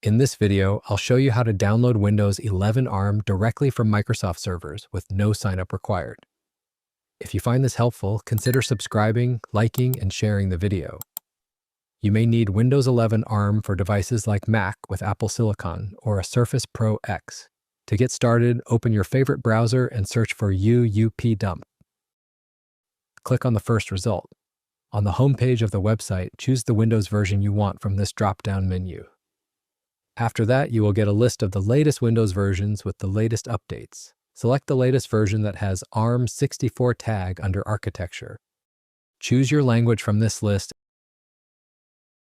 In this video, I'll show you how to download Windows 11 ARM directly from Microsoft servers with no signup required. If you find this helpful, consider subscribing, liking, and sharing the video. You may need Windows 11 ARM for devices like Mac with Apple Silicon or a Surface Pro X. To get started, open your favorite browser and search for UUP-dump. Click on the first result. On the home page of the website, choose the Windows version you want from this drop-down menu. After that, you will get a list of the latest Windows versions with the latest updates. Select the latest version that has ARM64 tag under Architecture. Choose your language from this list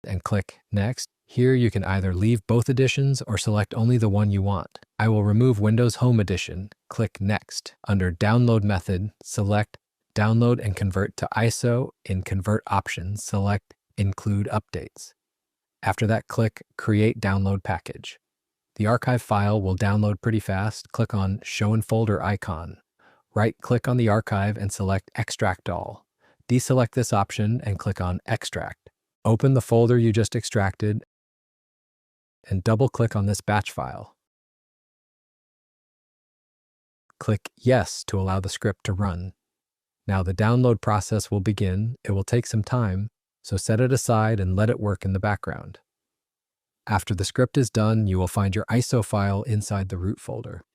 and click Next. Here you can either leave both editions or select only the one you want. I will remove Windows Home Edition. Click Next. Under Download Method, select Download and Convert to ISO. In Convert Options, select Include Updates. After that, click Create Download Package. The archive file will download pretty fast. Click on Show in Folder icon. Right-click on the archive and select Extract All. Deselect this option and click on Extract. Open the folder you just extracted and double-click on this batch file. Click Yes to allow the script to run. Now the download process will begin. It will take some time, so set it aside and let it work in the background. After the script is done, you will find your ISO file inside the root folder.